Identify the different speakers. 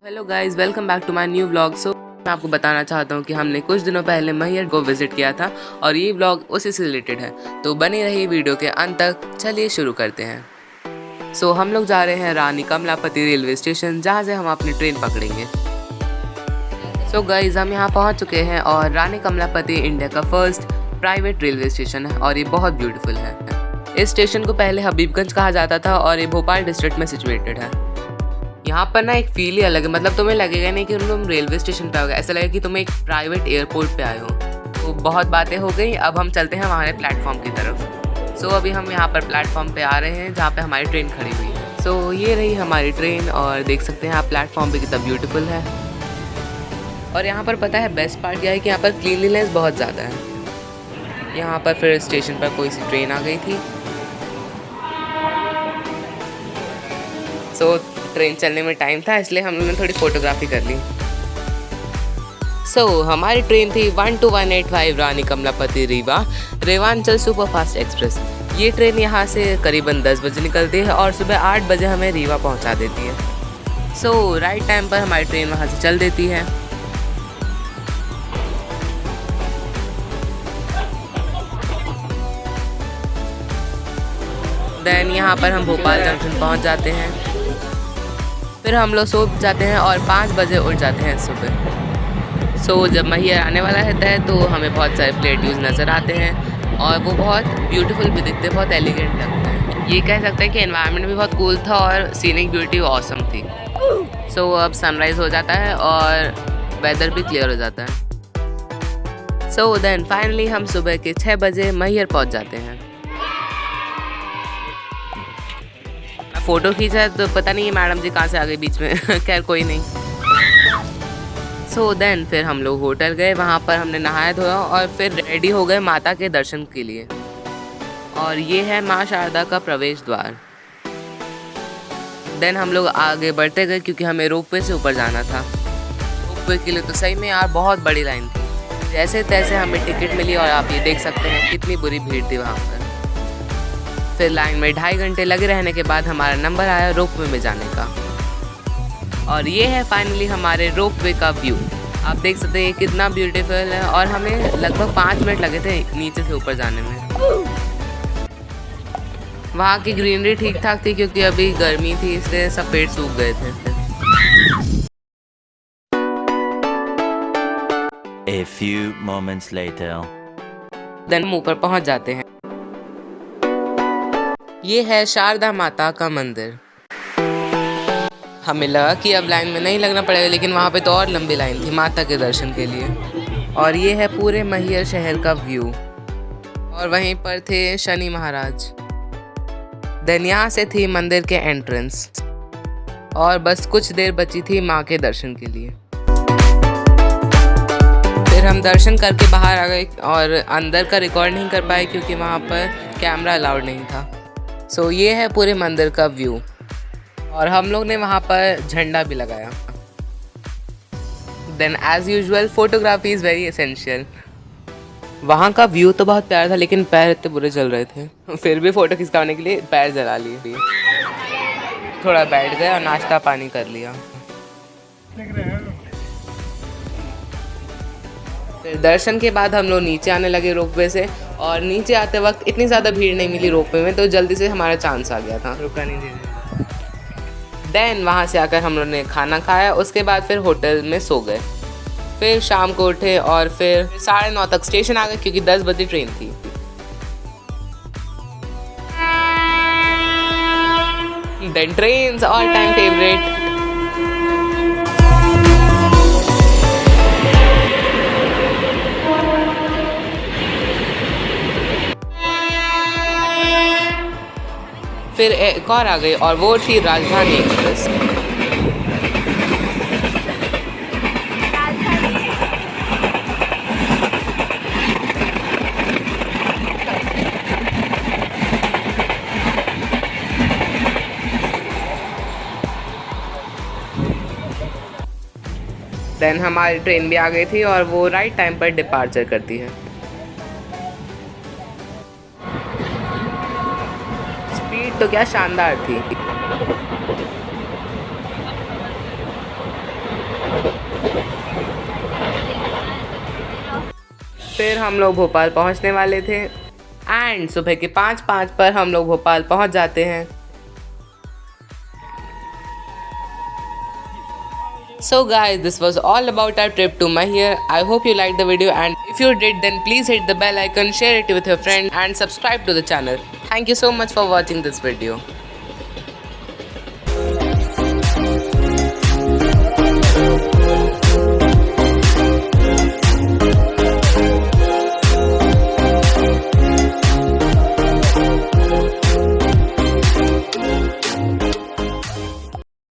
Speaker 1: Hello guys, welcome back to my new vlog. मैं आपको बताना चाहता हूँ कि हमने कुछ दिनों पहले मैहर को विजिट किया था और ये व्लॉग उसी से रिलेटेड है, तो बने रहिए वीडियो के अंत तक। चलिए शुरू करते हैं। हम लोग जा रहे हैं रानी कमलापति रेलवे स्टेशन, जहाँ से हम अपनी ट्रेन पकड़ेंगे। गाइस, हम यहाँ पहुँच चुके हैं और रानी कमलापति इंडिया का फर्स्ट प्राइवेट रेलवे स्टेशन है और ये बहुत ब्यूटीफुल है। इस स्टेशन को पहले हबीबगंज कहा जाता था और ये भोपाल डिस्ट्रिक्ट में सिचुएटेड है। यहाँ पर ना एक फील ही अलग है, मतलब तुम्हें लगेगा नहीं कि तुम रेलवे स्टेशन पे हो गए, ऐसा लगेगा कि तुम एक प्राइवेट एयरपोर्ट पे आए हो। तो बहुत बातें हो गई, अब हम चलते हैं हमारे प्लेटफॉर्म की तरफ। अभी हम यहाँ पर प्लेटफॉर्म पे आ रहे हैं जहाँ पे हमारी ट्रेन खड़ी हुई है। ये रही हमारी ट्रेन और देख सकते हैं आप प्लेटफॉर्म पे कितना ब्यूटीफुल है। और यहाँ पर पता है बेस्ट पार्ट क्या है कि यहाँ पर क्लीनलीनेस बहुत ज़्यादा है। यहाँ पर फिर स्टेशन पर कोई सी ट्रेन आ गई थी। ट्रेन चलने में टाइम था, इसलिए हम लोगों ने थोड़ी फोटोग्राफी कर ली। हमारी ट्रेन थी 12185 रानी कमलापति रीवा रेवांचल सुपरफास्ट एक्सप्रेस। ये ट्रेन यहाँ से करीबन 10 बजे निकलती है और सुबह 8 बजे हमें रीवा पहुँचा देती है। राइट टाइम पर हमारी ट्रेन वहाँ से चल देती है। देन यहाँ पर हम भोपाल जंक्शन पहुँच जाते हैं। फिर हम लोग सो जाते हैं और 5 बजे उठ जाते हैं सुबह। जब मैहर आने वाला रहता है तो हमें बहुत सारे प्लेट्यूज नज़र आते हैं और वो बहुत ब्यूटीफुल भी दिखते हैं, बहुत एलिगेंट लगता है। ये कह सकते हैं कि एनवायरनमेंट भी बहुत कूल था और सीनिक ब्यूटी ऑसम थी। अब सनराइज़ हो जाता है और वेदर भी क्लियर हो जाता है। देन फाइनली हम सुबह के 6 बजे मैहर पहुँच जाते हैं। फ़ोटो खींचा है तो पता नहीं ये मैडम जी कहाँ से आ गई बीच में खैर कोई नहीं। देन फिर हम लोग होटल गए, वहाँ पर हमने नहाया धोया और फिर रेडी हो गए माता के दर्शन के लिए। और ये है माँ शारदा का प्रवेश द्वार। देन हम लोग आगे बढ़ते गए क्योंकि हमें रोपवे से ऊपर जाना था। रोपवे के लिए तो सही में यार बहुत बड़ी लाइन थी। जैसे तैसे हमें टिकट मिली और आप ये देख सकते हैं कितनी बुरी भीड़ थी वहाँ पर। फिर लाइन में 2.5 घंटे लगे रहने के बाद हमारा नंबर आया रोपवे में जाने का। और ये है फाइनली हमारे रोपवे का व्यू। आप देख सकते हैं ये कितना ब्यूटीफुल है और हमें लगभग 5 मिनट लगे थे नीचे से ऊपर जाने में। वहाँ की ग्रीनरी ठीक ठाक थी क्योंकि अभी गर्मी थी, इसलिए सब पेड़ सूख गए थे।
Speaker 2: A few moments later.
Speaker 1: Then हम ऊपर पहुँच जाते हैं। ये है शारदा माता का मंदिर। हमें लगा कि अब लाइन में नहीं लगना पड़ेगा, लेकिन वहाँ पे तो और लंबी लाइन थी माता के दर्शन के लिए। और ये है पूरे मैहर शहर का व्यू और वहीं पर थे शनि महाराज। देन यहाँ से थी मंदिर के एंट्रेंस और बस कुछ देर बची थी माँ के दर्शन के लिए। फिर हम दर्शन करके बाहर आ गए और अंदर का रिकॉर्ड नहीं कर पाए क्योंकि वहाँ पर कैमरा अलाउड नहीं था। ये है पूरे मंदिर का व्यू और हम लोग ने वहाँ पर झंडा भी लगाया। Then as usual photography is very essential. वहाँ का व्यू तो बहुत प्यारा था लेकिन पैर इतने बुरे जल रहे थे फिर भी फ़ोटो खिंचवाने के लिए पैर जला लिए। थोड़ा बैठ गए और नाश्ता पानी कर लिया। फिर दर्शन के बाद हम लोग नीचे आने लगे रोपवे से और नीचे आते वक्त इतनी ज़्यादा भीड़ नहीं मिली रोपवे में, तो जल्दी से हमारा चांस आ गया था। रुका नहीं दे। देन वहाँ से आकर हम लोग ने खाना खाया, उसके बाद फिर होटल में सो गए। फिर शाम को उठे और फिर 9:30 तक स्टेशन आ गए क्योंकि 10 बजे ट्रेन थी। Then trains all time favourite. फिर एक और आ गई और वो थी राजधानी एक्सप्रेस। देन हमारी ट्रेन भी आ गई थी और वो राइट टाइम पर डिपार्चर करती है। स्पीड तो क्या शानदार थी। फिर हम लोग भोपाल पहुंचने वाले थे एंड सुबह के 5:05 पर हम लोग भोपाल पहुंच जाते हैं। So guys, this was all about our trip to Mahir. I hope you liked the video, and if you did, then please hit the bell icon, share it with your friend and subscribe to the channel. Thank you so much for watching this video.